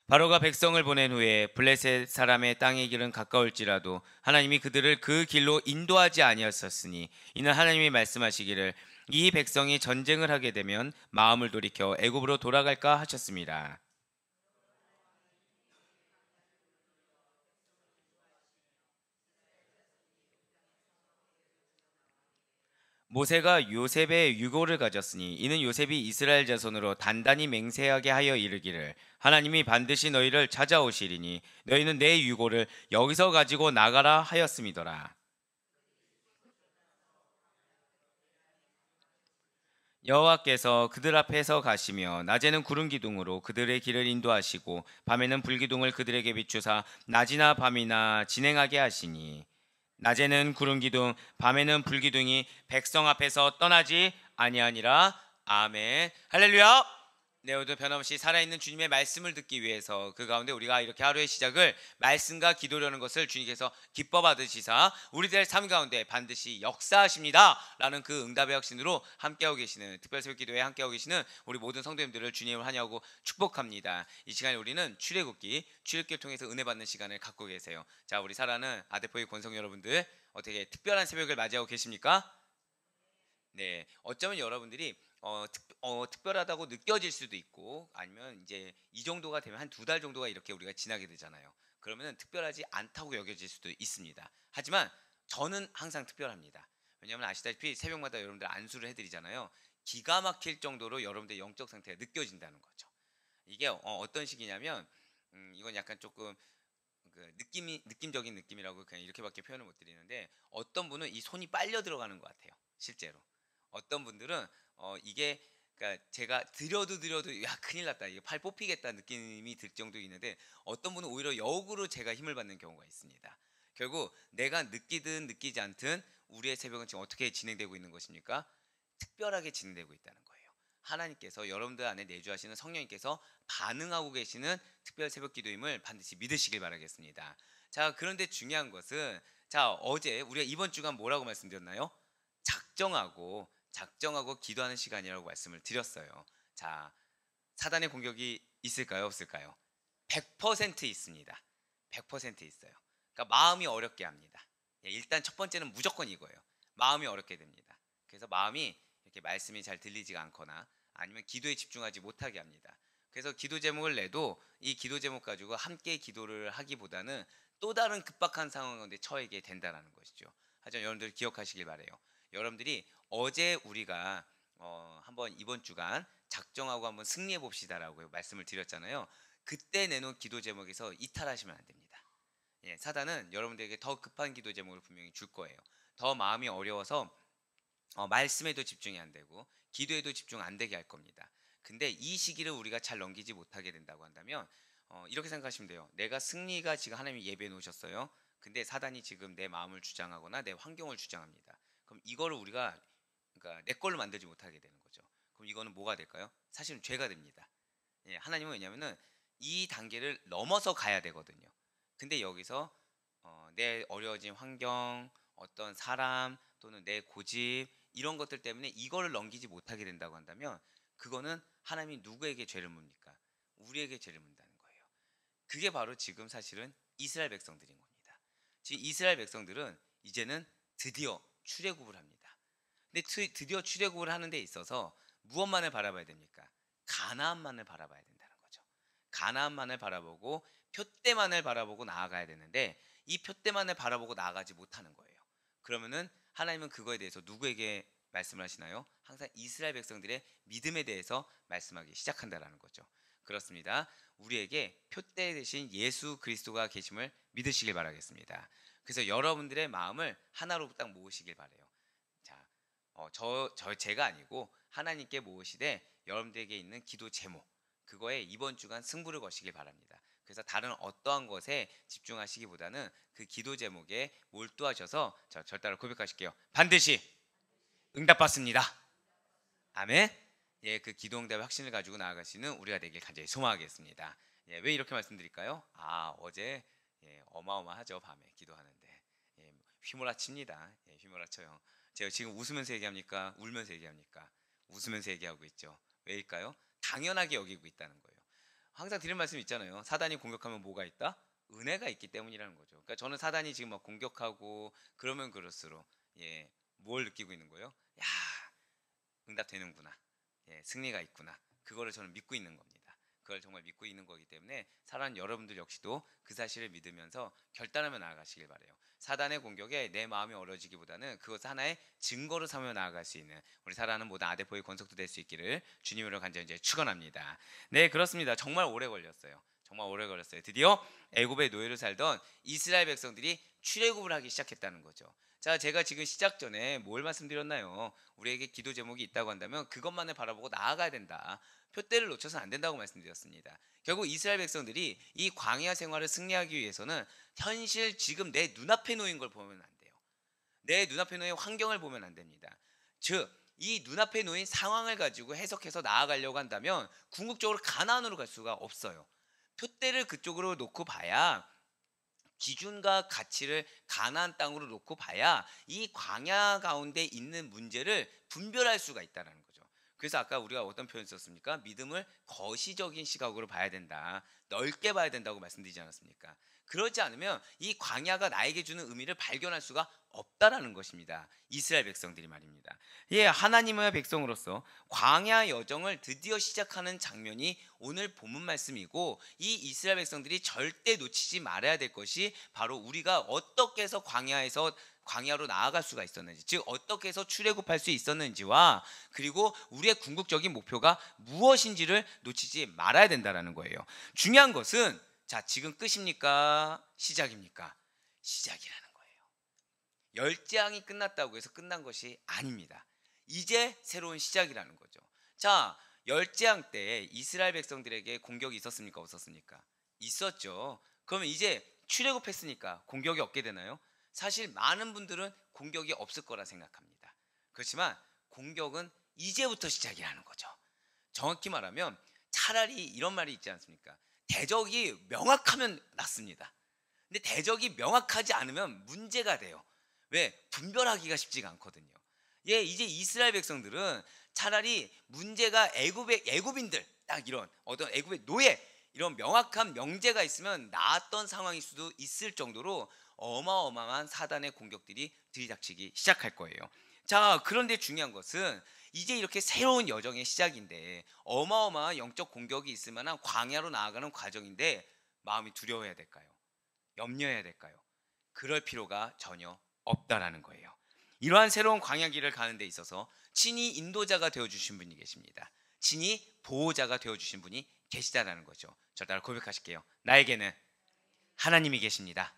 바로가 백성을 보낸 후에 블레셋 사람의 땅의 길은 가까울지라도 하나님이 그들을 그 길로 인도하지 아니하셨으니 이는 하나님이 말씀하시기를 이 백성이 전쟁을 하게 되면 마음을 돌이켜 애굽으로 돌아갈까 하셨습니다. 모세가 요셉의 유고를 가졌으니 이는 요셉이 이스라엘 자손으로 단단히 맹세하게 하여 이르기를 하나님이 반드시 너희를 찾아오시리니 너희는 내 유고를 여기서 가지고 나가라 하였음이더라. 여호와께서 그들 앞에서 가시며 낮에는 구름 기둥으로 그들의 길을 인도하시고 밤에는 불기둥을 그들에게 비추사 낮이나 밤이나 진행하게 하시니 낮에는 구름 기둥 밤에는 불기둥이 백성 앞에서 떠나지 아니하니라. 아멘. 할렐루야. 네, 오늘도 변함없이 살아있는 주님의 말씀을 듣기 위해서 그 가운데 우리가 이렇게 하루의 시작을 말씀과 기도라는 것을 주님께서 기뻐 받으시사 우리들의 삶 가운데 반드시 역사하십니다 라는 그 응답의 확신으로 함께하고 계시는 특별새벽 기도에 함께하고 계시는 우리 모든 성도님들을 주님을 환영하고 축복합니다. 이 시간에 우리는 출애굽기를 통해서 은혜 받는 시간을 갖고 계세요. 자, 우리 사랑하는 아데포의 권성 여러분들, 어떻게 특별한 새벽을 맞이하고 계십니까? 네, 어쩌면 여러분들이 특별하다고 느껴질 수도 있고 아니면 이제 이 정도가 되면 한 두 달 정도가 이렇게 우리가 지나게 되잖아요. 그러면 특별하지 않다고 여겨질 수도 있습니다. 하지만 저는 항상 특별합니다. 왜냐하면 아시다시피 새벽마다 여러분들 안수를 해드리잖아요. 기가 막힐 정도로 여러분들의 영적 상태가 느껴진다는 거죠. 이게 떤 식이냐면 이건 약간 조금 그 느낌적인 느낌이라고 그냥 이렇게밖에 표현을 못 드리는데 어떤 분은 이 손이 빨려 들어가는 것 같아요. 실제로. 어떤 분들은 이게 그러니까 제가 드려도 야 큰일 났다 이게 팔 뽑히겠다 느낌이 들 정도 있는데 어떤 분은 오히려 역으로 제가 힘을 받는 경우가 있습니다. 결국 내가 느끼든 느끼지 않든 우리의 새벽은 지금 어떻게 진행되고 있는 것입니까? 특별하게 진행되고 있다는 거예요. 하나님께서 여러분들 안에 내주하시는 성령님께서 반응하고 계시는 특별 새벽 기도임을 반드시 믿으시길 바라겠습니다. 자, 그런데 중요한 것은 자, 어제 우리가 이번 주간 뭐라고 말씀드렸나요? 작정하고 기도하는 시간이라고 말씀을 드렸어요. 자, 사단의 공격이 있을까요, 없을까요? 100% 있습니다. 100% 있어요. 그러니까 마음이 어렵게 합니다. 일단 첫 번째는 무조건 이거예요. 마음이 어렵게 됩니다. 그래서 마음이 이렇게 말씀이 잘 들리지가 않거나 아니면 기도에 집중하지 못하게 합니다. 그래서 기도 제목을 내도 이 기도 제목 가지고 함께 기도를 하기보다는 또 다른 급박한 상황 가운데 처하게 된다는 것이죠. 하지만 여러분들 기억하시길 바래요. 여러분들이 어제 우리가 한번 이번 주간 작정하고 한번 승리해 봅시다라고 말씀을 드렸잖아요. 그때 내놓은 기도 제목에서 이탈하시면 안 됩니다. 예, 사단은 여러분들에게 더 급한 기도 제목을 분명히 줄 거예요. 더 마음이 어려워서 말씀에도 집중이 안 되고 기도에도 집중 안 되게 할 겁니다. 근데 이 시기를 우리가 잘 넘기지 못하게 된다고 한다면 이렇게 생각하시면 돼요. 내가 승리가 지금 하나님이 예배해 놓으셨어요. 근데 사단이 지금 내 마음을 주장하거나 내 환경을 주장합니다. 그럼 이거를 우리가 그러니까 내 걸로 만들지 못하게 되는 거죠. 그럼 이거는 뭐가 될까요? 사실은 죄가 됩니다. 예, 하나님은 왜냐면은 이 단계를 넘어서 가야 되거든요. 근데 여기서 내 어려워진 환경, 어떤 사람 또는 내 고집 이런 것들 때문에 이거를 넘기지 못하게 된다고 한다면 그거는 하나님이 누구에게 죄를 묻습니까? 우리에게 죄를 묻는다는 거예요. 그게 바로 지금 사실은 이스라엘 백성들인 겁니다. 지금 이스라엘 백성들은 이제는 드디어 출애굽을 합니다. 근데 드디어 출애굽을 하는 데 있어서 무엇만을 바라봐야 됩니까? 가나안만을 바라봐야 된다는 거죠. 가나안만을 바라보고 표대만을 바라보고 나아가야 되는데 이 표대만을 바라보고 나아가지 못하는 거예요. 그러면은 하나님은 그거에 대해서 누구에게 말씀을 하시나요? 항상 이스라엘 백성들의 믿음에 대해서 말씀하기 시작한다라는 거죠. 그렇습니다. 우리에게 표대 대신 예수 그리스도가 계심을 믿으시길 바라겠습니다. 그래서 여러분들의 마음을 하나로 딱 모으시길 바래요. 자, 제가 아니고 하나님께 모으시되 여러분들에게 있는 기도 제목 그거에 이번 주간 승부를 거시길 바랍니다. 그래서 다른 어떠한 것에 집중하시기보다는 그 기도 제목에 몰두하셔서 절대로 고백하실게요. 반드시 응답받습니다. 아멘. 예, 그 기도 응답의 확신을 가지고 나아가시는 우리가 되길 간절히 소망하겠습니다. 예, 왜 이렇게 말씀드릴까요? 어제 어마어마하죠. 밤에 기도하는데 휘몰아칩니다. 휘몰아쳐요. 제가 지금 웃으면서 얘기합니까? 울면서 얘기합니까? 웃으면서 얘기하고 있죠. 왜일까요? 당연하게 여기고 있다는 거예요. 항상 드리는 말씀 있잖아요. 사단이 공격하면 뭐가 있다? 은혜가 있기 때문이라는 거죠. 그러니까 저는 사단이 지금 막 공격하고 그러면 그럴수록 뭘 느끼고 있는 거예요? 야, 응답되는구나. 승리가 있구나. 그거를 저는 믿고 있는 겁니다. 그걸 정말 믿고 있는 거기 때문에 사랑하는 여러분들 역시도 그 사실을 믿으면서 결단하며 나아가시길 바라요. 사단의 공격에 내 마음이 어려지기보다는 그것을 하나의 증거로 삼아 나아갈 수 있는 우리 사랑하는 모든 아데포의 권속도 될 수 있기를 주님으로 간절히 이제 축원합니다. 네, 그렇습니다. 정말 오래 걸렸어요. 정말 오래 걸렸어요. 드디어 애굽의 노예로 살던 이스라엘 백성들이 출애굽을 하기 시작했다는 거죠. 자, 제가 지금 시작 전에 뭘 말씀드렸나요? 우리에게 기도 제목이 있다고 한다면 그것만을 바라보고 나아가야 된다. 표대를 놓쳐서는 안 된다고 말씀드렸습니다. 결국 이스라엘 백성들이 이 광야 생활을 승리하기 위해서는 현실 지금 내 눈앞에 놓인 걸 보면 안 돼요. 내 눈앞에 놓인 환경을 보면 안 됩니다. 즉, 이 눈앞에 놓인 상황을 가지고 해석해서 나아가려고 한다면 궁극적으로 가나안으로 갈 수가 없어요. 표대를 그쪽으로 놓고 봐야, 기준과 가치를 가나안 땅으로 놓고 봐야 이 광야 가운데 있는 문제를 분별할 수가 있다는 거죠. 그래서 아까 우리가 어떤 표현 썼습니까? 믿음을 거시적인 시각으로 봐야 된다. 넓게 봐야 된다고 말씀드리지 않았습니까? 그렇지 않으면 이 광야가 나에게 주는 의미를 발견할 수가 없다라는 것입니다. 이스라엘 백성들이 말입니다. 하나님의 백성으로서 광야 여정을 드디어 시작하는 장면이 오늘 본문 말씀이고, 이 이스라엘 백성들이 절대 놓치지 말아야 될 것이 바로 우리가 어떻게 해서 광야로 나아갈 수가 있었는지, 즉 어떻게 해서 출애굽할 수 있었는지와, 그리고 우리의 궁극적인 목표가 무엇인지를 놓치지 말아야 된다는 거예요. 중요한 것은, 자, 지금 끝입니까? 시작입니까? 시작이라는 거예요. 열재앙이 끝났다고 해서 끝난 것이 아닙니다. 이제 새로운 시작이라는 거죠. 자, 열재앙 때 이스라엘 백성들에게 공격이 있었습니까? 없었습니까? 있었죠. 그러면 이제 출애굽했으니까 공격이 없게 되나요? 사실 많은 분들은 공격이 없을 거라 생각합니다. 그렇지만 공격은 이제부터 시작이라는 거죠. 정확히 말하면 차라리 이런 말이 있지 않습니까? 대적이 명확하면 낫습니다. 근데 대적이 명확하지 않으면 문제가 돼요. 왜? 분별하기가 쉽지가 않거든요. 이제 이스라엘 백성들은 차라리 문제가 애굽인들, 딱 이런 어떤 애굽의 노예, 이런 명확한 명제가 있으면 나았던 상황일 수도 있을 정도로 어마어마한 사단의 공격들이 들이닥치기 시작할 거예요. 자, 그런데 중요한 것은 이제 이렇게 새로운 여정의 시작인데, 어마어마한 영적 공격이 있을 만한 광야로 나아가는 과정인데 마음이 두려워해야 될까요? 염려해야 될까요? 그럴 필요가 전혀 없다라는 거예요. 이러한 새로운 광야 길을 가는 데 있어서 친히 인도자가 되어주신 분이 계십니다. 친히 보호자가 되어주신 분이 계시다라는 거죠. 저 따라 고백하실게요. 나에게는 하나님이 계십니다.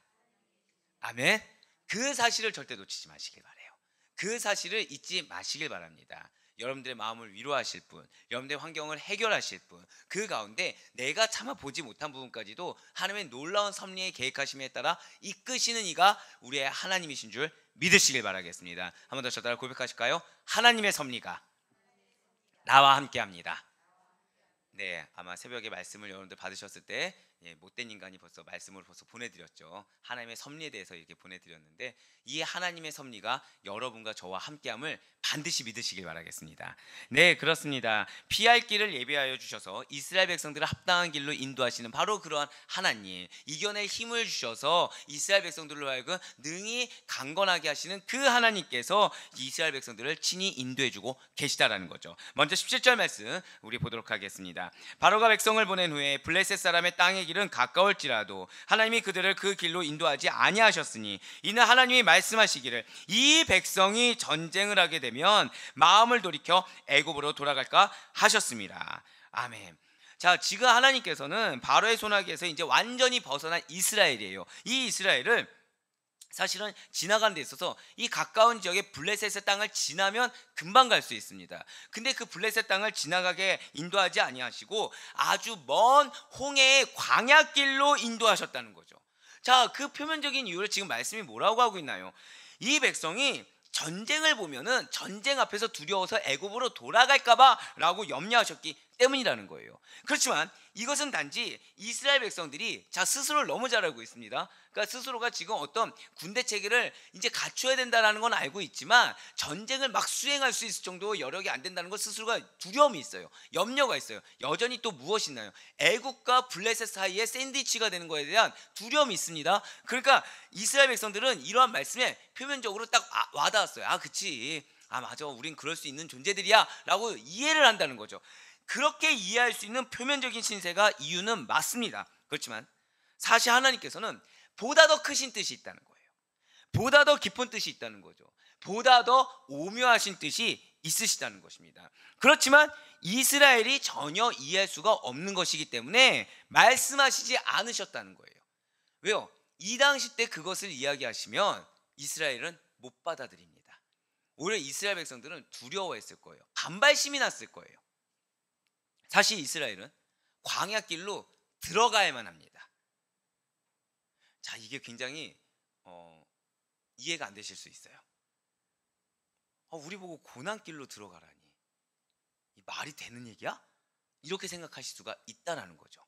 아멘. 그 사실을 절대 놓치지 마시길 바라요. 그 사실을 잊지 마시길 바랍니다. 여러분들의 마음을 위로하실 분, 여러분들의 환경을 해결하실 분, 그 가운데 내가 차마 보지 못한 부분까지도 하나님의 놀라운 섭리에 계획하심에 따라 이끄시는 이가 우리의 하나님이신 줄 믿으시길 바라겠습니다. 한 번 더 저 따라 고백하실까요? 하나님의 섭리가 나와 함께합니다. 네, 아마 새벽에 말씀을 여러분들 받으셨을 때 못된 인간이 벌써 말씀을 보내드렸죠. 하나님의 섭리에 대해서 이렇게 보내드렸는데, 이 하나님의 섭리가 여러분과 저와 함께함을 반드시 믿으시길 바라겠습니다. 네, 그렇습니다. 피할 길을 예비하여 주셔서 이스라엘 백성들을 합당한 길로 인도하시는 바로 그러한 하나님, 이겨낼 힘을 주셔서 이스라엘 백성들로 하여금 능히 강건하게 하시는 그 하나님께서 이스라엘 백성들을 친히 인도해주고 계시다라는 거죠. 먼저 17절 말씀 우리 보도록 하겠습니다. 바로가 백성을 보낸 후에 블레셋 사람의 땅의 길은 가까울지라도 하나님이 그들을 그 길로 인도하지 아니하셨으니, 이는 하나님이 말씀하시기를 이 백성이 전쟁을 하게 되면 마음을 돌이켜 애굽으로 돌아갈까 하셨습니다. 아멘. 자, 지금 하나님께서는 바로의 손아귀에서 이제 완전히 벗어난 이스라엘이에요. 이 이스라엘을 사실은 지나가는 데 있어서 이 가까운 지역의 블레셋의 땅을 지나면 금방 갈 수 있습니다. 근데 그 블레셋 땅을 지나가게 인도하지 아니하시고 아주 먼 홍해의 광야길로 인도하셨다는 거죠. 자, 그 표면적인 이유를 지금 말씀이 뭐라고 하고 있나요? 이 백성이 전쟁을 보면은 전쟁 앞에서 두려워서 애굽으로 돌아갈까봐 라고 염려하셨기 때문이라는 거예요. 그렇지만 이것은 단지 이스라엘 백성들이 스스로를 너무 잘 알고 있습니다. 그러니까 스스로가 지금 어떤 군대 체계를 이제 갖춰야 된다는 건 알고 있지만 전쟁을 막 수행할 수 있을 정도 여력이 안 된다는 것 스스로가 두려움이 있어요. 염려가 있어요. 여전히 또 무엇이 있나요? 애국과 블레셋 사이에 샌드위치가 되는 것에 대한 두려움이 있습니다. 그러니까 이스라엘 백성들은 이러한 말씀에 표면적으로 딱 와닿았어요. 그치, 맞아, 우린 그럴 수 있는 존재들이야 라고 이해를 한다는 거죠. 그렇게 이해할 수 있는 표면적인 신세가 이유는 맞습니다. 그렇지만 사실 하나님께서는 보다 더 크신 뜻이 있다는 거예요. 보다 더 깊은 뜻이 있다는 거죠. 보다 더 오묘하신 뜻이 있으시다는 것입니다. 그렇지만 이스라엘이 전혀 이해할 수가 없는 것이기 때문에 말씀하시지 않으셨다는 거예요. 왜요? 이 당시 때 그것을 이야기하시면 이스라엘은 못 받아들입니다. 오히려 이스라엘 백성들은 두려워했을 거예요. 반발심이 났을 거예요. 사실 이스라엘은 광야길로 들어가야만 합니다. 이게 굉장히 이해가 안 되실 수 있어요. 우리 보고 고난길로 들어가라니, 이 말이 되는 얘기야? 이렇게 생각하실 수가 있다라는 거죠.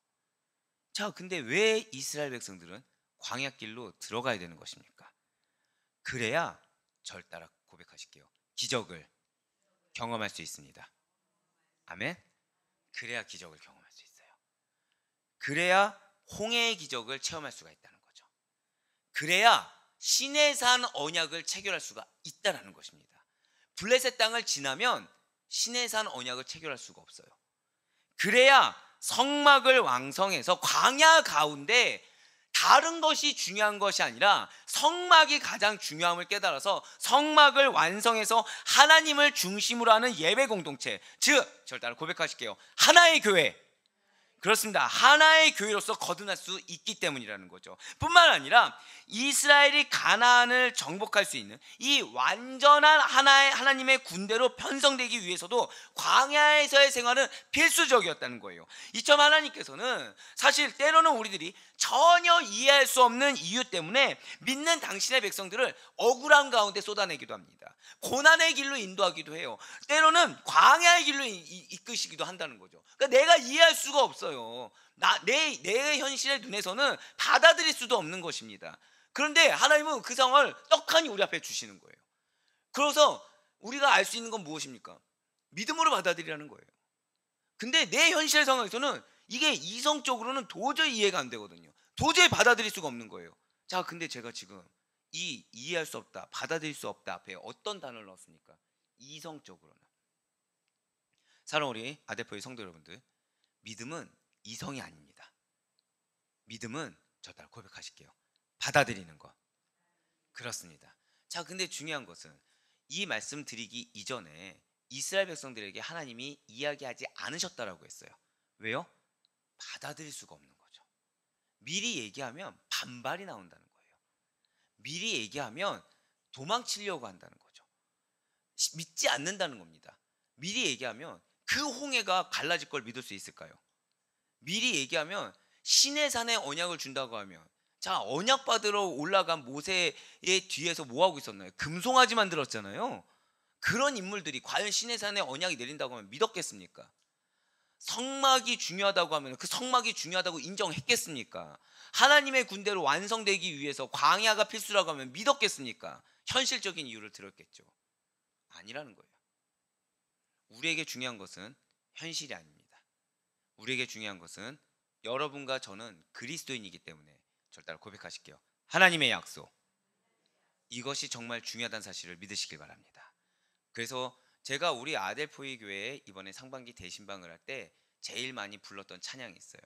근데 왜 이스라엘 백성들은 광야길로 들어가야 되는 것입니까? 그래야 절 따라 고백하실게요. 기적을 경험할 수 있습니다. 아멘. 그래야 기적을 경험할 수 있어요. 그래야 홍해의 기적을 체험할 수가 있다는 거죠. 그래야 시내산 언약을 체결할 수가 있다는 것입니다. 블레셋 땅을 지나면 시내산 언약을 체결할 수가 없어요. 그래야 성막을 완성해서 광야 가운데 다른 것이 중요한 것이 아니라 성막이 가장 중요함을 깨달아서 성막을 완성해서 하나님을 중심으로 하는 예배 공동체, 즉 저를 따라 고백하실게요. 하나의 교회. 그렇습니다. 하나의 교회로서 거듭날 수 있기 때문이라는 거죠. 뿐만 아니라 이스라엘이 가나안을 정복할 수 있는 이 완전한 하나님의 군대로 편성되기 위해서도 광야에서의 생활은 필수적이었다는 거예요. 이처럼 하나님께서는 사실 때로는 우리들이 전혀 이해할 수 없는 이유 때문에 믿는 당신의 백성들을 억울한 가운데 쏟아내기도 합니다. 고난의 길로 인도하기도 해요. 때로는 광야의 길로 이끄시기도 한다는 거죠. 그러니까 내가 이해할 수가 없어요. 내 현실의 눈에서는 받아들일 수도 없는 것입니다. 그런데 하나님은 그 상황을 떡하니 우리 앞에 주시는 거예요. 그래서 우리가 알 수 있는 건 무엇입니까? 믿음으로 받아들이라는 거예요. 근데 내 현실 상황에서는 이게 이성적으로는 도저히 이해가 안 되거든요. 도저히 받아들일 수가 없는 거예요. 근데 제가 지금 이해할 수 없다, 받아들일 수 없다 앞에 어떤 단어를 넣었습니까? 이성적으로는. 사랑하는 우리 아데포의 성도 여러분들, 믿음은 이성이 아닙니다. 믿음은 저 따라 고백하실게요. 받아들이는 것. 그렇습니다. 근데 중요한 것은 이 말씀 드리기 이전에 이스라엘 백성들에게 하나님이 이야기하지 않으셨다라고 했어요. 왜요? 받아들일 수가 없는 거죠. 미리 얘기하면 반발이 나온다는 거예요. 미리 얘기하면 도망치려고 한다는 거죠. 믿지 않는다는 겁니다. 미리 얘기하면 그 홍해가 갈라질 걸 믿을 수 있을까요? 미리 얘기하면 시내산에 언약을 준다고 하면 언약 받으러 올라간 모세의 뒤에서 뭐하고 있었나요? 금송아지 만들었잖아요. 그런 인물들이 과연 시내산에 언약이 내린다고 하면 믿었겠습니까? 성막이 중요하다고 하면 그 성막이 중요하다고 인정했겠습니까? 하나님의 군대로 완성되기 위해서 광야가 필수라고 하면 믿었겠습니까? 현실적인 이유를 들었겠죠. 아니라는 거예요. 우리에게 중요한 것은 현실이 아닙니다. 우리에게 중요한 것은 여러분과 저는 그리스도인이기 때문에 절 따라 고백하실게요. 하나님의 약속. 이것이 정말 중요하다는 사실을 믿으시길 바랍니다. 그래서 제가 우리 아델포이 교회에 이번에 상반기 대신방을 할 때 제일 많이 불렀던 찬양이 있어요.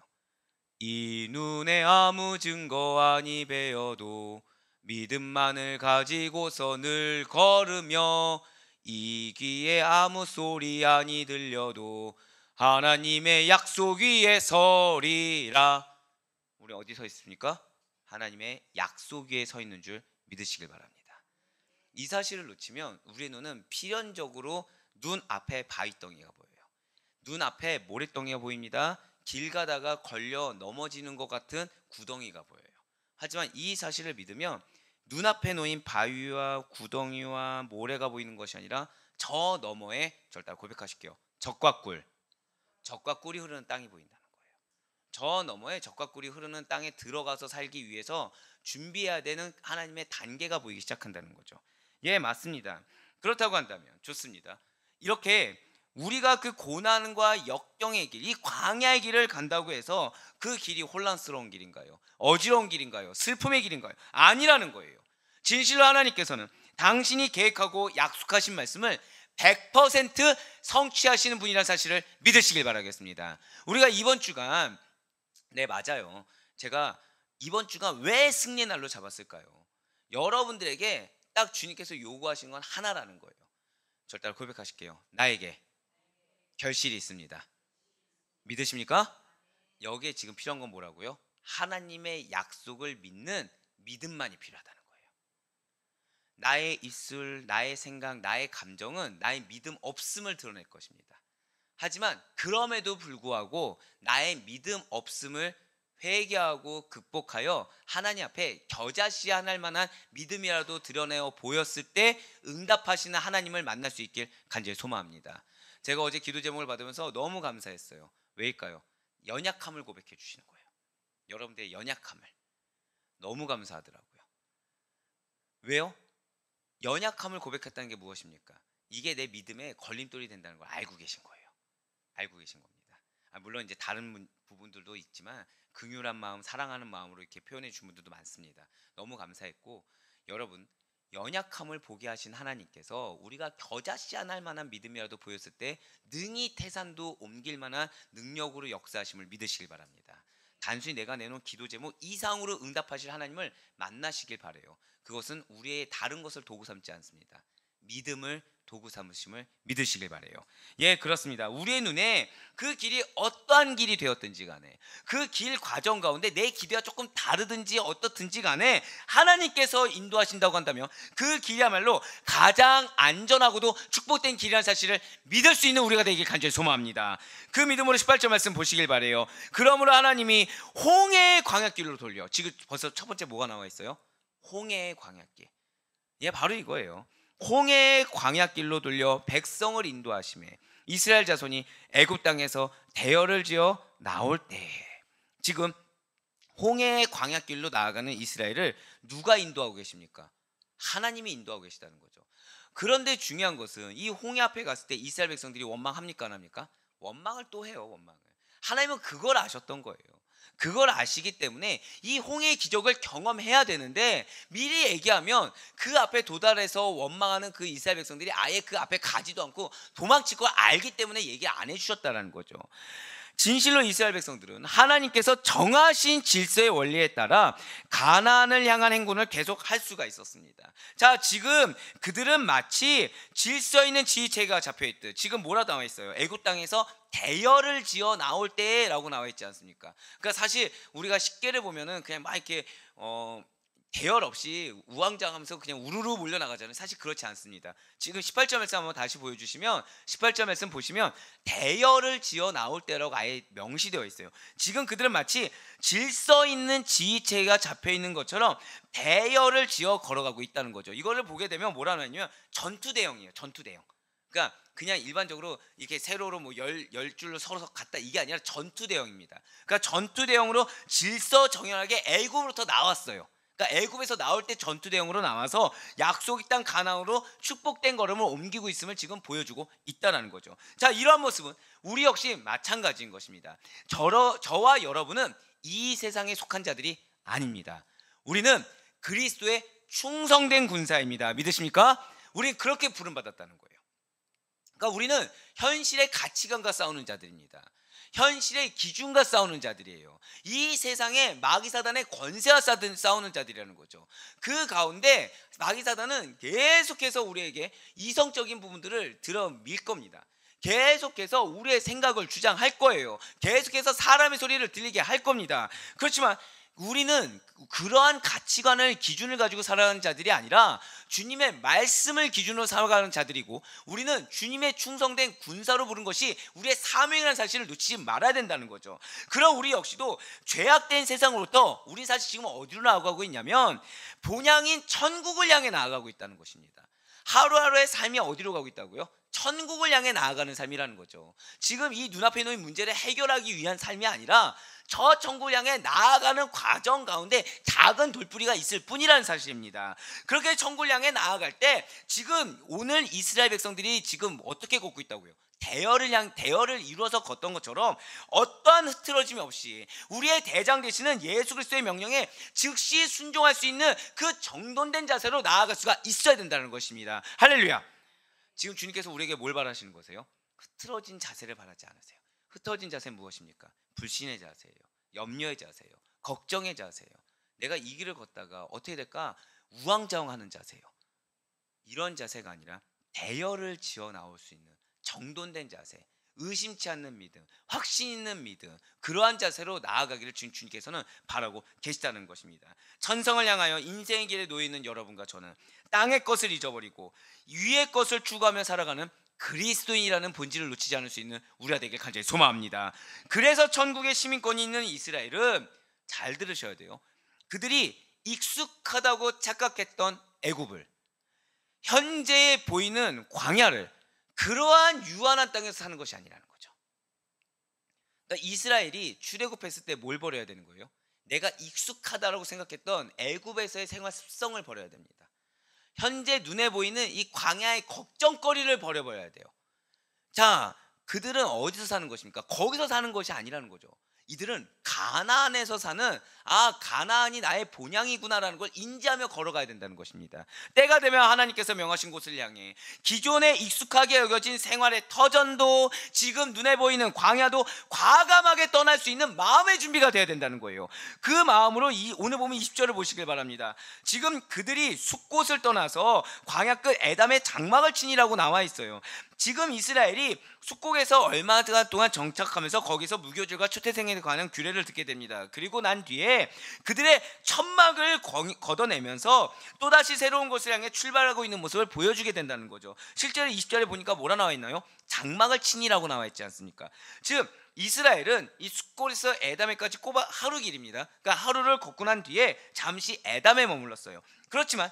이 눈에 아무 증거 아니 배어도 믿음만을 가지고서 늘 걸으며 이 귀에 아무 소리 아니 들려도 하나님의 약속 위에 서리라. 우리 어디 서 있습니까? 하나님의 약속 위에 서 있는 줄 믿으시길 바랍니다. 이 사실을 놓치면 우리의 눈은 필연적으로 눈 앞에 바위덩이가 보여요. 눈 앞에 모래덩이가 보입니다. 길 가다가 걸려 넘어지는 것 같은 구덩이가 보여요. 하지만 이 사실을 믿으면 눈앞에 놓인 바위와 구덩이와 모래가 보이는 것이 아니라 저 너머에 절 따라 고백하실게요. 적과 꿀, 젖과 꿀이 흐르는 땅이 보인다는 거예요. 저 너머에 젖과 꿀이 흐르는 땅에 들어가서 살기 위해서 준비해야 되는 하나님의 단계가 보이기 시작한다는 거죠. 예, 맞습니다. 그렇다고 한다면 좋습니다. 이렇게 우리가 그 고난과 역경의 길, 이 광야의 길을 간다고 해서 그 길이 혼란스러운 길인가요? 어지러운 길인가요? 슬픔의 길인가요? 아니라는 거예요. 진실로 하나님께서는 당신이 계획하고 약속하신 말씀을 100% 성취하시는 분이라는 사실을 믿으시길 바라겠습니다. 우리가 이번 주간, 네, 맞아요. 제가 이번 주간 왜 승리의 날로 잡았을까요? 여러분들에게 딱 주님께서 요구하신 건 하나라는 거예요. 저를 따라 고백하실게요. 나에게 결실이 있습니다. 믿으십니까? 여기에 지금 필요한 건 뭐라고요? 하나님의 약속을 믿는 믿음만이 필요하다는 거예요. 나의 입술, 나의 생각, 나의 감정은 나의 믿음 없음을 드러낼 것입니다. 하지만 그럼에도 불구하고 나의 믿음 없음을 회개하고 극복하여 하나님 앞에 겨자씨앗 만한 믿음이라도 드러내어 보였을 때 응답하시는 하나님을 만날 수 있길 간절히 소망합니다. 제가 어제 기도 제목을 받으면서 너무 감사했어요. 왜일까요? 연약함을 고백해 주시는 거예요. 여러분들의 연약함을. 너무 감사하더라고요. 왜요? 연약함을 고백했다는 게 무엇입니까? 이게 내 믿음의 걸림돌이 된다는 걸 알고 계신 거예요. 알고 계신 겁니다. 물론 이제 다른 부분들도 있지만 긍휼한 마음, 사랑하는 마음으로 이렇게 표현해 준 분들도 많습니다. 너무 감사했고, 여러분, 연약함을 보게 하신 하나님께서 우리가 겨자씨앗 할 만한 믿음이라도 보였을 때 능히 태산도 옮길 만한 능력으로 역사하심을 믿으시길 바랍니다. 단순히 내가 내놓은 기도 제목 이상으로 응답하실 하나님을 만나시길 바라요. 그것은 우리의 다른 것을 도구 삼지 않습니다. 믿음을 도구 삼으심을 믿으시길 바라요. 예, 그렇습니다. 우리의 눈에 그 길이 어떠한 길이 되었든지 간에, 그 길 과정 가운데 내 기대와 조금 다르든지 어떻든지 간에 하나님께서 인도하신다고 한다면 그 길이야말로 가장 안전하고도 축복된 길이라는 사실을 믿을 수 있는 우리가 되길 간절히 소망합니다. 그 믿음으로 18절 말씀 보시길 바라요. 그러므로 하나님이 홍해의 광야길로 돌려, 지금 벌써 첫 번째 뭐가 나와 있어요? 홍해의 광야길. 예, 바로 이거예요. 홍해의 광야길로 돌려 백성을 인도하심에 이스라엘 자손이 애굽 땅에서 대열을 지어 나올 때, 지금 홍해의 광야길로 나아가는 이스라엘을 누가 인도하고 계십니까? 하나님이 인도하고 계시다는 거죠. 그런데 중요한 것은 이 홍해 앞에 갔을 때 이스라엘 백성들이 원망합니까? 안 합니까? 원망을 또 해요. 원망을. 하나님은 그걸 아셨던 거예요. 그걸 아시기 때문에 이 홍해의 기적을 경험해야 되는데 미리 얘기하면 그 앞에 도달해서 원망하는 그 이스라엘 백성들이 아예 그 앞에 가지도 않고 도망칠 걸 알기 때문에 얘기 안 해주셨다는 거죠. 진실로 이스라엘 백성들은 하나님께서 정하신 질서의 원리에 따라 가나안을 향한 행군을 계속 할 수가 있었습니다. 자, 지금 그들은 마치 질서 있는 지휘체계가 잡혀있듯, 지금 뭐라 나와 있어요? 애굽 땅에서 대열을 지어 나올 때라고 나와 있지 않습니까? 그러니까 사실 우리가 십계를 보면은 그냥 막 이렇게 대열 없이 우왕좌왕하면서 그냥 우르르 몰려나가잖아요. 사실 그렇지 않습니다. 지금 18절 말씀 한번 다시 보여주시면, 18절 말씀 보시면 대열을 지어 나올 때라고 아예 명시되어 있어요. 지금 그들은 마치 질서 있는 지휘체가 잡혀있는 것처럼 대열을 지어 걸어가고 있다는 거죠. 이거를 보게 되면 뭐라고 하냐면 전투대형이에요. 전투대형. 그러니까 그냥 일반적으로 이렇게 세로로 뭐 열 줄로 서서 갔다, 이게 아니라 전투대형입니다. 그러니까 전투대형으로 질서 정연하게 애굽으로부터 나왔어요. 그러니까 애굽에서 나올 때 전투대형으로 나와서 약속의 땅 가나안으로 축복된 걸음을 옮기고 있음을 지금 보여주고 있다는 거죠. 자, 이러한 모습은 우리 역시 마찬가지인 것입니다. 저와 여러분은 이 세상에 속한 자들이 아닙니다. 우리는 그리스도의 충성된 군사입니다. 믿으십니까? 우리는 그렇게 부름받았다는 거예요. 그러니까 우리는 현실의 가치관과 싸우는 자들입니다. 현실의 기준과 싸우는 자들이에요. 이 세상에 마귀사단의 권세와 싸우는 자들이라는 거죠. 그 가운데 마귀사단은 계속해서 우리에게 이성적인 부분들을 들어밀 겁니다. 계속해서 우리의 생각을 주장할 거예요. 계속해서 사람의 소리를 들리게 할 겁니다. 그렇지만 우리는 그러한 가치관을 기준을 가지고 살아가는 자들이 아니라 주님의 말씀을 기준으로 살아가는 자들이고, 우리는 주님의 충성된 군사로 부른 것이 우리의 사명이라는 사실을 놓치지 말아야 된다는 거죠. 그럼 우리 역시도 죄악된 세상으로부터 우리 사실 지금 어디로 나아가고 있냐면 본향인 천국을 향해 나아가고 있다는 것입니다. 하루하루의 삶이 어디로 가고 있다고요? 천국을 향해 나아가는 삶이라는 거죠. 지금 이 눈앞에 놓인 문제를 해결하기 위한 삶이 아니라 저 천국을 향해 나아가는 과정 가운데 작은 돌뿌리가 있을 뿐이라는 사실입니다. 그렇게 천국을 향해 나아갈 때 지금 오늘 이스라엘 백성들이 지금 어떻게 걷고 있다고요? 대열을 이루어서 걷던 것처럼 어떠한 흐트러짐이 없이 우리의 대장 되시는 예수 그리스도의 명령에 즉시 순종할 수 있는 그 정돈된 자세로 나아갈 수가 있어야 된다는 것입니다. 할렐루야. 지금 주님께서 우리에게 뭘 바라시는 거세요? 흐트러진 자세를 바라지 않으세요. 흐트러진 자세는 무엇입니까? 불신의 자세예요. 염려의 자세예요. 걱정의 자세예요. 내가 이 길을 걷다가 어떻게 될까? 우왕좌왕하는 자세예요. 이런 자세가 아니라 대열을 지어 나올 수 있는 정돈된 자세, 의심치 않는 믿음, 확신 있는 믿음, 그러한 자세로 나아가기를 주님께서는 바라고 계시다는 것입니다. 천성을 향하여 인생의 길에 놓여 있는 여러분과 저는 땅의 것을 잊어버리고 위의 것을 추구하며 살아가는 그리스도인이라는 본질을 놓치지 않을 수 있는 우리가 되길 간절히 소망합니다. 그래서 천국의 시민권이 있는 이스라엘은 잘 들으셔야 돼요. 그들이 익숙하다고 착각했던 애굽을, 현재 보이는 광야를, 그러한 유한한 땅에서 사는 것이 아니라는 거죠. 그러니까 이스라엘이 출애굽했을 때 뭘 버려야 되는 거예요? 내가 익숙하다라고 생각했던 애굽에서의 생활 습성을 버려야 됩니다. 현재 눈에 보이는 이 광야의 걱정거리를 버려버려야 돼요. 자, 그들은 어디서 사는 것입니까? 거기서 사는 것이 아니라는 거죠. 이들은 가나안에서 사는, 가나안이 나의 본향이구나라는 걸 인지하며 걸어가야 된다는 것입니다. 때가 되면 하나님께서 명하신 곳을 향해 기존에 익숙하게 여겨진 생활의 터전도 지금 눈에 보이는 광야도 과감하게 떠날 수 있는 마음의 준비가 되어야 된다는 거예요. 그 마음으로 오늘 보면 20절을 보시길 바랍니다. 지금 그들이 숫곳을 떠나서 광야 끝 에담의 장막을 치니라고 나와 있어요. 지금 이스라엘이 숫곡에서 얼마 동안 정착하면서 거기서 무교절과 초태생에 관한 규례를 듣게 됩니다. 그리고 난 뒤에 그들의 천막을 걷어내면서 또다시 새로운 곳을 향해 출발하고 있는 모습을 보여주게 된다는 거죠. 실제로 20절에 보니까 뭐라 나와 있나요? 장막을 치니라고 나와 있지 않습니까? 즉 이스라엘은 이 숫곳에서 에담에까지 꼬박 하루 길입니다. 그러니까 하루를 걷고 난 뒤에 잠시 에담에 머물렀어요. 그렇지만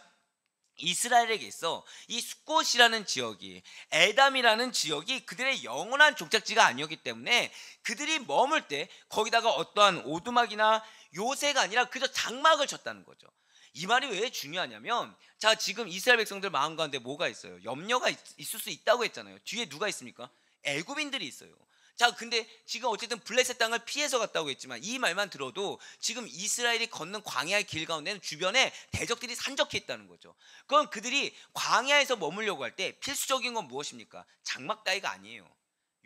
이스라엘에게 있어 이 숫곳이라는 지역이, 에담이라는 지역이 그들의 영원한 종착지가 아니었기 때문에 그들이 머물 때 거기다가 어떠한 오두막이나 요새가 아니라 그저 장막을 쳤다는 거죠. 이 말이 왜 중요하냐면, 자, 지금 이스라엘 백성들 마음 가운데 뭐가 있어요? 염려가 있을 수 있다고 했잖아요. 뒤에 누가 있습니까? 애굽인들이 있어요. 자, 근데 지금 어쨌든 블레셋 땅을 피해서 갔다고 했지만 이 말만 들어도 지금 이스라엘이 걷는 광야의 길 가운데는 주변에 대적들이 산적해 있다는 거죠. 그럼 그들이 광야에서 머물려고 할 때 필수적인 건 무엇입니까? 장막 따위가 아니에요.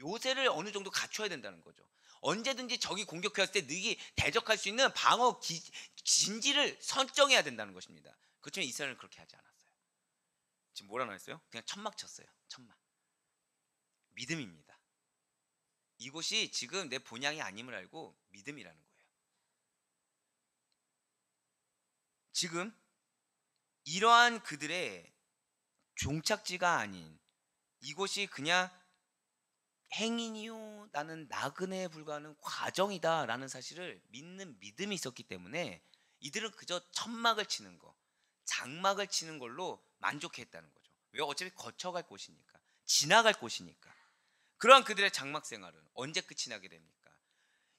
요새를 어느 정도 갖춰야 된다는 거죠. 언제든지 적이 공격해왔을 때 능히 대적할 수 있는 방어 진지를 설정해야 된다는 것입니다. 그렇지만 이스라엘은 그렇게 하지 않았어요. 지금 뭐라 나왔어요? 그냥 천막 쳤어요. 천막. 믿음입니다. 이곳이 지금 내 본향이 아님을 알고 믿음이라는 거예요. 지금 이러한 그들의 종착지가 아닌 이곳이 그냥 행인이요, 나는 나그네에 불과하는 과정이다 라는 사실을 믿는 믿음이 있었기 때문에 이들은 그저 천막을 치는 거, 장막을 치는 걸로 만족했다는 거죠. 왜? 어차피 거쳐갈 곳이니까, 지나갈 곳이니까. 그러한 그들의 장막 생활은 언제 끝이 나게 됩니까?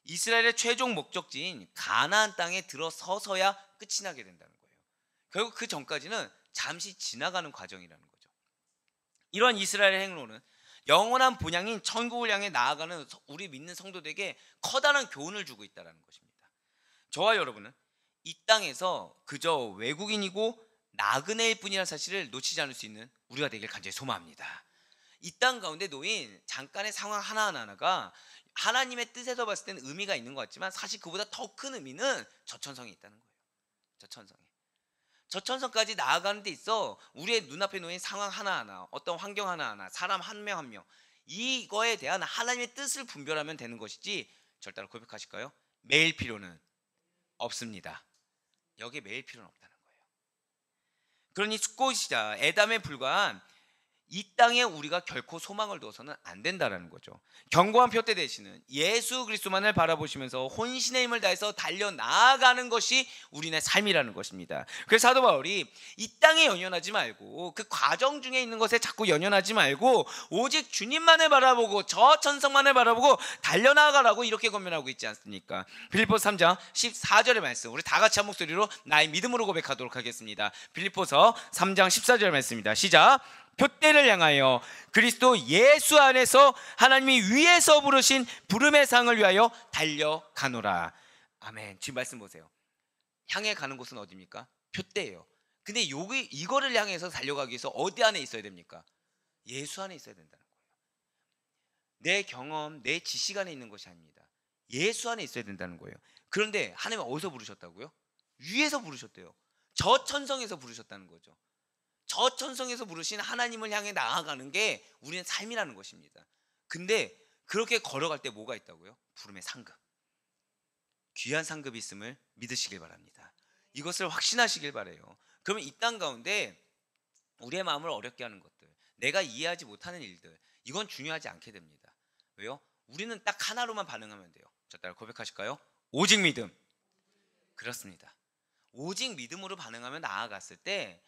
이스라엘의 최종 목적지인 가나안 땅에 들어서서야 끝이 나게 된다는 거예요. 결국 그 전까지는 잠시 지나가는 과정이라는 거죠. 이런 이스라엘의 행로는 영원한 본향인 천국을 향해 나아가는 우리 믿는 성도들에게 커다란 교훈을 주고 있다는 것입니다. 저와 여러분은 이 땅에서 그저 외국인이고 나그네일 뿐이라는 사실을 놓치지 않을 수 있는 우리가 되길 간절히 소망합니다. 이 땅 가운데 놓인 잠깐의 상황 하나하나가 하나님의 뜻에서 봤을 때는 의미가 있는 것 같지만 사실 그보다 더 큰 의미는 저천성에 있다는 거예요. 저천성까지 나아가는 데 있어 우리의 눈앞에 놓인 상황 하나하나, 어떤 환경 하나하나, 사람 한 명 한 명, 이거에 대한 하나님의 뜻을 분별하면 되는 것이지, 절대로 고백하실까요? 매일 필요는 없습니다. 여기에 매일 필요는 없다는 거예요. 그러니 숫곳이자 에담에 불과한 이 땅에 우리가 결코 소망을 둬서는 안 된다라는 거죠. 견고한 표대 되시는 예수 그리스도만을 바라보시면서 혼신의 힘을 다해서 달려 나아가는 것이 우리네 삶이라는 것입니다. 그래서 사도 바울이 이 땅에 연연하지 말고 그 과정 중에 있는 것에 자꾸 연연하지 말고 오직 주님만을 바라보고 저 천성만을 바라보고 달려 나아가라고 이렇게 권면하고 있지 않습니까? 빌립보서 3장 14절의 말씀, 우리 다 같이 한 목소리로 나의 믿음으로 고백하도록 하겠습니다. 빌립보서 3장 14절 말씀입니다. 시작. 표대를 향하여 그리스도 예수 안에서 하나님이 위에서 부르신 부름의 상을 위하여 달려가노라. 아멘. 지금 말씀 보세요. 향해 가는 곳은 어디입니까? 표대예요. 근데 이거를 향해서 달려가기 위해서 어디 안에 있어야 됩니까? 예수 안에 있어야 된다는 거예요. 내 경험, 내 지식 안에 있는 것이 아닙니다. 예수 안에 있어야 된다는 거예요. 그런데 하나님은 어디서 부르셨다고요? 위에서 부르셨대요. 저 천성에서 부르셨다는 거죠. 저 천성에서 부르신 하나님을 향해 나아가는 게 우리는 삶이라는 것입니다. 근데 그렇게 걸어갈 때 뭐가 있다고요? 부름의 상급, 귀한 상급이 있음을 믿으시길 바랍니다. 이것을 확신하시길 바라요. 그러면 이 땅 가운데 우리의 마음을 어렵게 하는 것들, 내가 이해하지 못하는 일들, 이건 중요하지 않게 됩니다. 왜요? 우리는 딱 하나로만 반응하면 돼요. 저 따라 고백하실까요? 오직 믿음. 그렇습니다. 오직 믿음으로 반응하며 나아갔을 때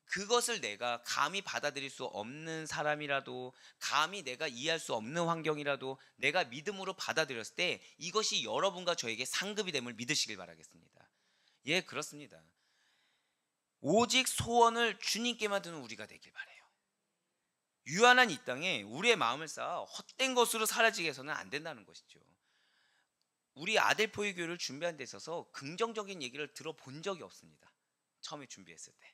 그것을 내가 감히 받아들일 수 없는 사람이라도, 감히 내가 이해할 수 없는 환경이라도 내가 믿음으로 받아들였을 때 이것이 여러분과 저에게 상급이 됨을 믿으시길 바라겠습니다. 예, 그렇습니다. 오직 소원을 주님께만 두는 우리가 되길 바라요. 유한한 이 땅에 우리의 마음을 쌓아 헛된 것으로 사라지게 해서는 안 된다는 것이죠. 우리 아델포유 교회를 준비한 데 있어서 긍정적인 얘기를 들어본 적이 없습니다. 처음에 준비했을 때.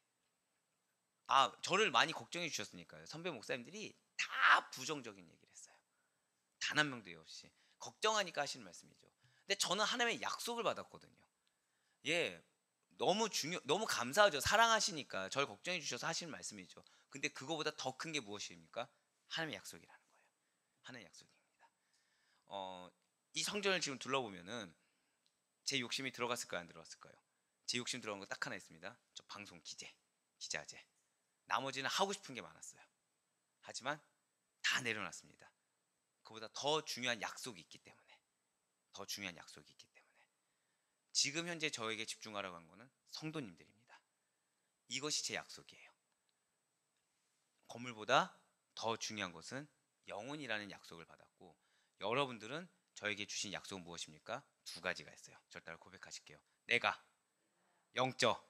저를 많이 걱정해 주셨으니까요. 선배 목사님들이 다 부정적인 얘기를 했어요. 단 한 명도 없이. 걱정하니까 하시는 말씀이죠. 근데 저는 하나님의 약속을 받았거든요. 예, 너무 감사하죠. 사랑하시니까 저를 걱정해 주셔서 하시는 말씀이죠. 근데 그거보다 더 큰 게 무엇입니까? 하나님의 약속이라는 거예요. 하나님의 약속입니다. 이 성전을 지금 둘러보면은 제 욕심이 들어갔을까요, 안 들어갔을까요? 제 욕심 들어간 거 딱 하나 있습니다. 저 방송 기자재. 나머지는 하고 싶은 게 많았어요. 하지만 다 내려놨습니다. 그보다 더 중요한 약속이 있기 때문에. 지금 현재 저에게 집중하라고 한 거는 성도님들입니다. 이것이 제 약속이에요. 건물보다 더 중요한 것은 영혼이라는 약속을 받았고, 여러분들은 저에게 주신 약속은 무엇입니까? 두 가지가 있어요. 저를 따라 고백하실게요. 내가 영적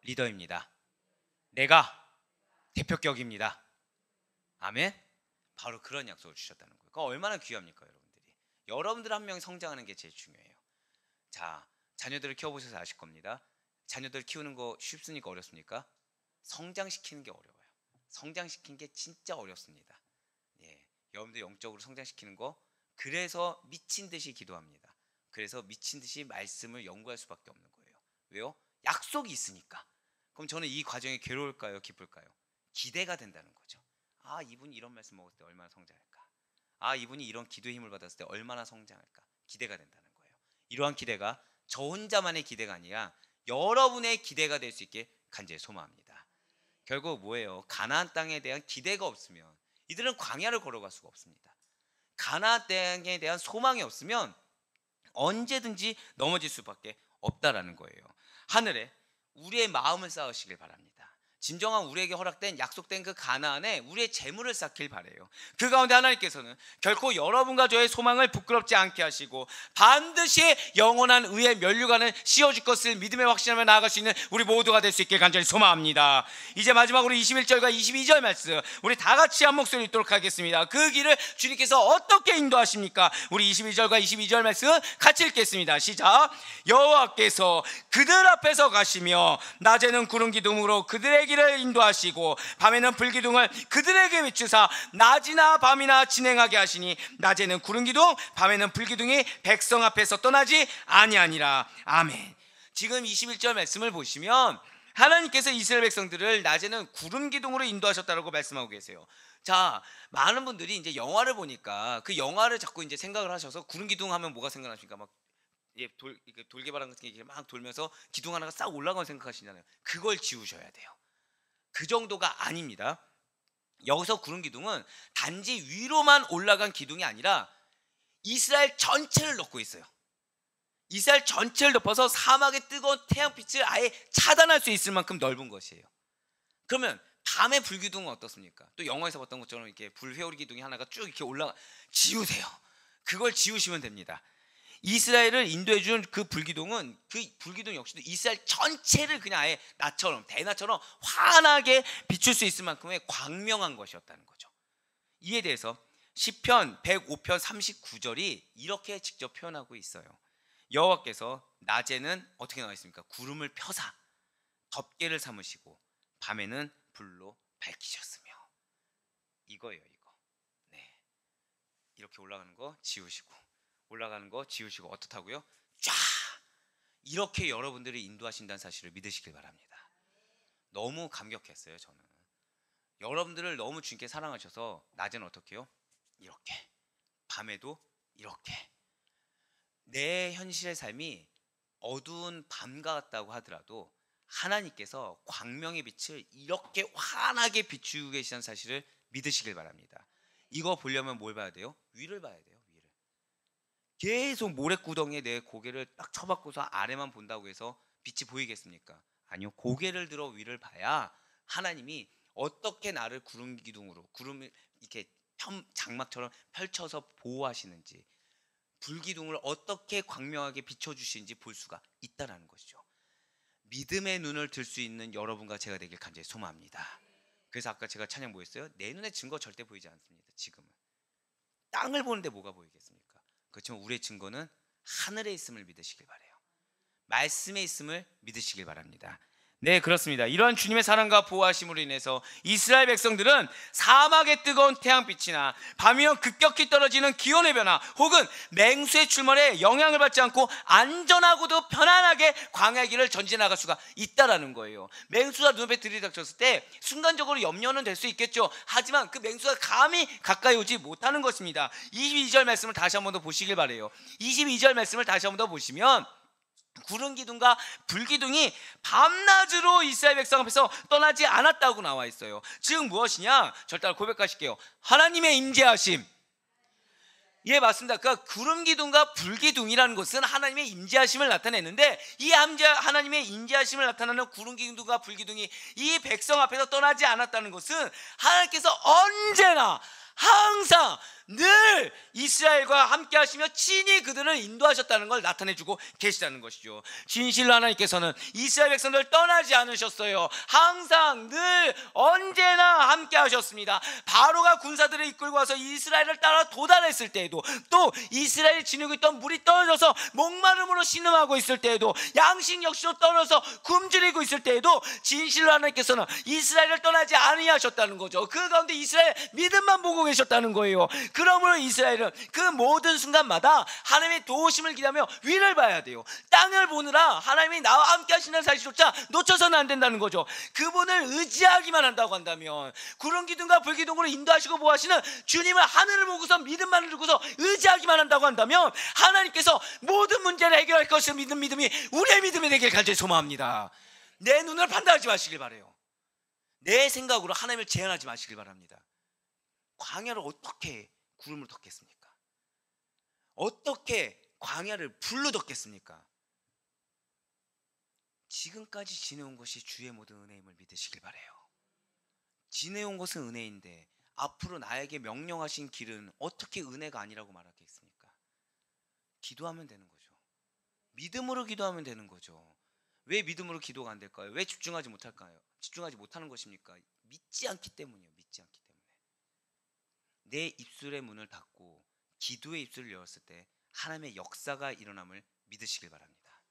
리더입니다. 내가 대표격입니다. 아멘. 바로 그런 약속을 주셨다는 거예요. 그거 얼마나 귀합니까, 여러분들이? 여러분들 한 명이 성장하는 게 제일 중요해요. 자, 자녀들을 키워보셔서 아실 겁니다. 자녀들 키우는 거 쉽습니까, 어렵습니까? 성장시키는 게 어려워요. 성장시키는 게 진짜 어렵습니다. 예, 여러분들 영적으로 성장시키는 거, 그래서 미친 듯이 기도합니다. 그래서 미친 듯이 말씀을 연구할 수밖에 없는 거예요. 왜요? 약속이 있으니까. 그럼 저는 이 과정이 괴로울까요, 기쁠까요? 기대가 된다는 거죠. 이분이 이런 말씀 먹었을 때 얼마나 성장할까? 이분이 이런 기도의 힘을 받았을 때 얼마나 성장할까? 기대가 된다는 거예요. 이러한 기대가 저 혼자만의 기대가 아니라 여러분의 기대가 될 수 있게 간절히 소망합니다. 결국 뭐예요? 가나안 땅에 대한 기대가 없으면 이들은 광야를 걸어갈 수가 없습니다. 가나안 땅에 대한 소망이 없으면 언제든지 넘어질 수밖에 없다라는 거예요. 하늘에 우리의 마음을 쌓으시길 바랍니다. 진정한 우리에게 허락된 약속된 그 가나안에 우리의 재물을 쌓길 바라요. 그 가운데 하나님께서는 결코 여러분과 저의 소망을 부끄럽지 않게 하시고 반드시 영원한 의의 면류관을 씌워줄 것을 믿음에 확신하며 나아갈 수 있는 우리 모두가 될 수 있게 간절히 소망합니다. 이제 마지막으로 21절과 22절 말씀 우리 다 같이 한 목소리 읽도록 하겠습니다. 그 길을 주님께서 어떻게 인도하십니까? 우리 21절과 22절 말씀 같이 읽겠습니다. 시작. 여호와께서 그들 앞에서 가시며 낮에는 구름 기둥으로 그들의 길을 인도하시고 밤에는 불기둥을 그들에게 비추사 낮이나 밤이나 진행하게 하시니 낮에는 구름 기둥 밤에는 불기둥이 백성 앞에서 떠나지 아니하니라. 아멘. 지금 21절 말씀을 보시면 하나님께서 이스라엘 백성들을 낮에는 구름 기둥으로 인도하셨다고 말씀하고 계세요. 자, 많은 분들이 이제 영화를 보니까 그 영화를 자꾸 이제 생각을 하셔서 구름 기둥 하면 뭐가 생각나십니까? 막 돌개바람 같은 게 막 돌면서 기둥 하나가 싹 올라가는 생각하시잖아요. 그걸 지우셔야 돼요. 그 정도가 아닙니다. 여기서 구름 기둥은 단지 위로만 올라간 기둥이 아니라 이스라엘 전체를 덮고 있어요. 이스라엘 전체를 덮어서 사막의 뜨거운 태양빛을 아예 차단할 수 있을 만큼 넓은 것이에요. 그러면 밤의 불기둥은 어떻습니까? 또 영화에서 봤던 것처럼 이렇게 불회오리 기둥이 하나가 쭉 이렇게 올라가, 지우세요. 그걸 지우시면 됩니다. 이스라엘을 인도해 준 그 불기둥은, 그 불기둥 역시도 이스라엘 전체를 그냥 아예 나처럼, 대낮처럼 환하게 비출 수 있을 만큼의 광명한 것이었다는 거죠. 이에 대해서 시편 105편 39절이 이렇게 직접 표현하고 있어요. 여호와께서 낮에는 어떻게 나와 있습니까? 구름을 펴사 덮개를 삼으시고 밤에는 불로 밝히셨으며. 이거예요, 이거. 네, 이렇게 올라가는 거 지우시고, 올라가는 거 지우시고, 어떻다고요? 쫙 이렇게 여러분들이 인도하신다는 사실을 믿으시길 바랍니다. 너무 감격했어요. 저는 여러분들을 너무 주님께 사랑하셔서 낮에는 어떻게 해요? 이렇게, 밤에도 이렇게. 내 현실의 삶이 어두운 밤과 같다고 하더라도 하나님께서 광명의 빛을 이렇게 환하게 비추고 계시다는 사실을 믿으시길 바랍니다. 이거 보려면 뭘 봐야 돼요? 위를 봐야 돼요. 위를. 계속 모래구덩이에 내 고개를 딱 쳐박고서 아래만 본다고 해서 빛이 보이겠습니까? 아니요. 고개를 들어 위를 봐야 하나님이 어떻게 나를 구름 기둥으로, 구름을 이렇게 장막처럼 펼쳐서 보호하시는지, 불기둥을 어떻게 광명하게 비춰주시는지 볼 수가 있다는 것이죠. 믿음의 눈을 들 수 있는 여러분과 제가 되길 간절히 소망합니다. 그래서 아까 제가 찬양 뭐였어요? 내 눈에 증거 절대 보이지 않습니다. 지금은 땅을 보는데 뭐가 보이겠습니까? 그렇지만 우리의 증거는 하늘에 있음을 믿으시길 바라요. 말씀에 있음을 믿으시길 바랍니다. 네, 그렇습니다. 이러한 주님의 사랑과 보호하심으로 인해서 이스라엘 백성들은 사막의 뜨거운 태양빛이나 밤이면 급격히 떨어지는 기온의 변화 혹은 맹수의 출몰에 영향을 받지 않고 안전하고도 편안하게 광야의 길을 전진해 나갈 수가 있다라는 거예요. 맹수가 눈앞에 들이닥쳤을 때 순간적으로 염려는 될 수 있겠죠. 하지만 그 맹수가 감히 가까이 오지 못하는 것입니다. 22절 말씀을 다시 한번 더 보시길 바라요. 22절 말씀을 다시 한번 더 보시면 구름 기둥과 불기둥이 밤낮으로 이스라엘 백성 앞에서 떠나지 않았다고 나와 있어요. 즉 무엇이냐? 저를 따라 고백하실게요. 하나님의 임재하심. 예, 맞습니다. 그러니까 구름 기둥과 불기둥이라는 것은 하나님의 임재하심을 나타내는데, 이 하나님의 임재하심을 나타내는 구름 기둥과 불기둥이 이 백성 앞에서 떠나지 않았다는 것은 하나님께서 언제나 항상 늘 이스라엘과 함께 하시며 친히 그들을 인도하셨다는 걸 나타내주고 계시다는 것이죠. 진실로 하나님께서는 이스라엘 백성들을 떠나지 않으셨어요. 항상 늘 언제나 함께 하셨습니다. 바로가 군사들을 이끌고 와서 이스라엘을 따라 도달했을 때에도, 또 이스라엘이 지니고 있던 물이 떨어져서 목마름으로 신음하고 있을 때에도, 양식 역시도 떨어져서 굶주리고 있을 때에도 진실로 하나님께서는 이스라엘을 떠나지 아니하셨다는 거죠. 그 가운데 이스라엘 믿음만 보고 계셨다는 거예요. 그러므로 이스라엘은 그 모든 순간마다 하나님의 도우심을 기다며 위를 봐야 돼요. 땅을 보느라 하나님이 나와 함께 하시는 사실조차 놓쳐서는 안 된다는 거죠. 그분을 의지하기만 한다고 한다면, 구름 기둥과 불기둥으로 인도하시고 보호하시는 주님을 하늘을 보고서 믿음만을 두고서 의지하기만 한다고 한다면 하나님께서 모든 문제를 해결할 것을 믿는 믿음이 우리의 믿음이 되길 간절히 소망합니다. 내 눈을 판단하지 마시길 바라요. 내 생각으로 하나님을 제한하지 마시길 바랍니다. 광야를 어떻게 구름으로 덮겠습니까? 어떻게 광야를 불로 덮겠습니까? 지금까지 지내온 것이 주의 모든 은혜임을 믿으시길 바라요. 지내온 것은 은혜인데 앞으로 나에게 명령하신 길은 어떻게 은혜가 아니라고 말하겠습니까? 기도하면 되는 거죠. 믿음으로 기도하면 되는 거죠. 왜 믿음으로 기도가 안 될까요? 왜 집중하지 못할까요? 집중하지 못하는 것입니까? 믿지 않기 때문이에요. 믿지 않기 때문에. 내 입술의 문을 닫고 기도의 입술을 열었을 때 하나님의 역사가 일어남을 믿으시길 바랍니다.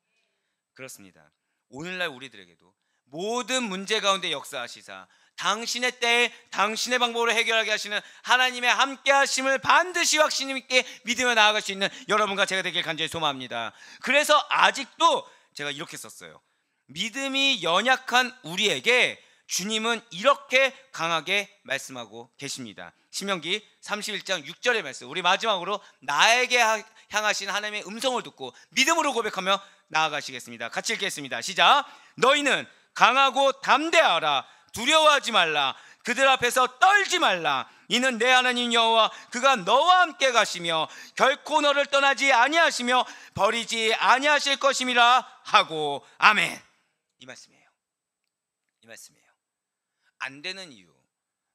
그렇습니다. 오늘날 우리들에게도 모든 문제 가운데 역사하시사 당신의 때에 당신의 방법으로 해결하게 하시는 하나님의 함께 하심을 반드시 확신 있게 믿으며 나아갈 수 있는 여러분과 제가 되길 간절히 소망합니다. 그래서 아직도 제가 이렇게 썼어요. 믿음이 연약한 우리에게 주님은 이렇게 강하게 말씀하고 계십니다. 신명기 31장 6절의 말씀, 우리 마지막으로 나에게 향하신 하나님의 음성을 듣고 믿음으로 고백하며 나아가시겠습니다. 같이 읽겠습니다. 시작. 너희는 강하고 담대하라. 두려워하지 말라. 그들 앞에서 떨지 말라. 이는 내 하나님 여호와 그가 너와 함께 가시며 결코 너를 떠나지 아니하시며 버리지 아니하실 것임이라 하고. 아멘. 이 말씀이에요. 이 말씀이에요. 안 되는 이유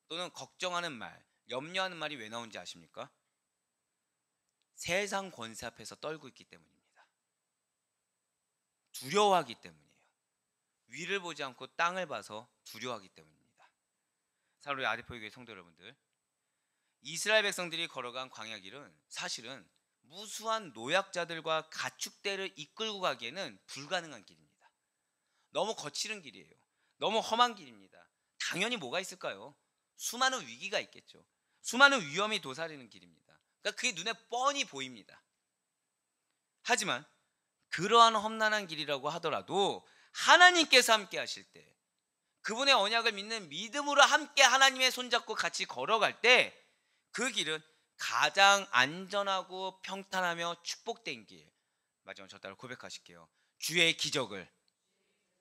또는 걱정하는 말, 염려하는 말이 왜 나온지 아십니까? 세상 권세 앞에서 떨고 있기 때문입니다. 두려워하기 때문이에요. 위를 보지 않고 땅을 봐서 두려워하기 때문입니다. 사랑하는 아디포교회 성도 여러분들, 이스라엘 백성들이 걸어간 광야길은 사실은 무수한 노약자들과 가축대를 이끌고 가기에는 불가능한 길입니다. 너무 거칠은 길이에요. 너무 험한 길입니다. 당연히 뭐가 있을까요? 수많은 위기가 있겠죠. 수많은 위험이 도사리는 길입니다. 그러니까 그게 눈에 뻔히 보입니다. 하지만 그러한 험난한 길이라고 하더라도 하나님께서 함께 하실 때, 그분의 언약을 믿는 믿음으로 함께 하나님의 손잡고 같이 걸어갈 때 그 길은 가장 안전하고 평탄하며 축복된 길. 마지막으로 저 따라 고백하실게요. 주의 기적을,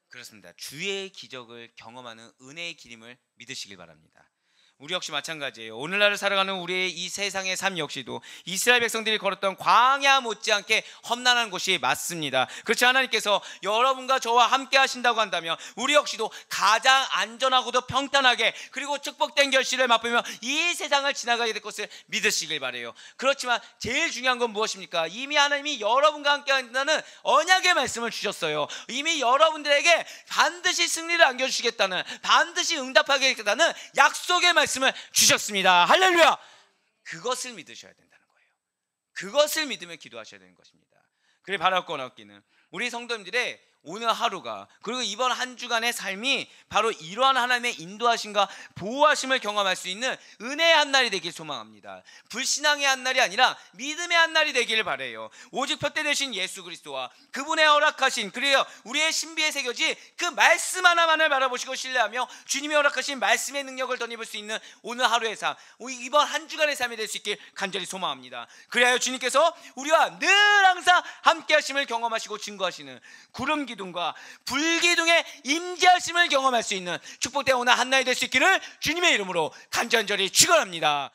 그렇습니다, 주의 기적을 경험하는 은혜의 길임을 믿으시길 바랍니다. 우리 역시 마찬가지예요. 오늘날을 살아가는 우리의 이 세상의 삶 역시도 이스라엘 백성들이 걸었던 광야 못지않게 험난한 곳이 맞습니다. 그렇지, 하나님께서 여러분과 저와 함께 하신다고 한다면 우리 역시도 가장 안전하고도 평탄하게 그리고 축복된 결실을 맛보며 이 세상을 지나가게 될 것을 믿으시길 바라요. 그렇지만 제일 중요한 건 무엇입니까? 이미 하나님이 여러분과 함께 한다는 언약의 말씀을 주셨어요. 이미 여러분들에게 반드시 승리를 안겨주시겠다는, 반드시 응답하겠다는 약속의 말씀을 주셨습니다. 할렐루야. 그것을 믿으셔야 된다는 거예요. 그것을 믿으며 기도하셔야 되는 것입니다. 그래, 바랄 건 없기는 우리 성도님들의 오늘 하루가, 그리고 이번 한 주간의 삶이 바로 이러한 하나님의 인도하심과 보호하심을 경험할 수 있는 은혜의 한 날이 되길 소망합니다. 불신앙의 한 날이 아니라 믿음의 한 날이 되기를 바라요. 오직 표대 되신 예수 그리스도와 그분의 허락하신, 그리고 우리의 신비에 새겨진 그 말씀 하나만을 바라보시고 신뢰하며 주님이 허락하신 말씀의 능력을 덧입을 수 있는 오늘 하루의 삶, 이번 한 주간의 삶이 될 수 있길 간절히 소망합니다. 그래야 주님께서 우리와 늘 항상 함께 하심을 경험하시고 증거하시는 구름 기둥과 불기둥의 임재하심을 경험할 수 있는 축복된 오늘 한날이 될 수 있기를 주님의 이름으로 간절히 축원합니다.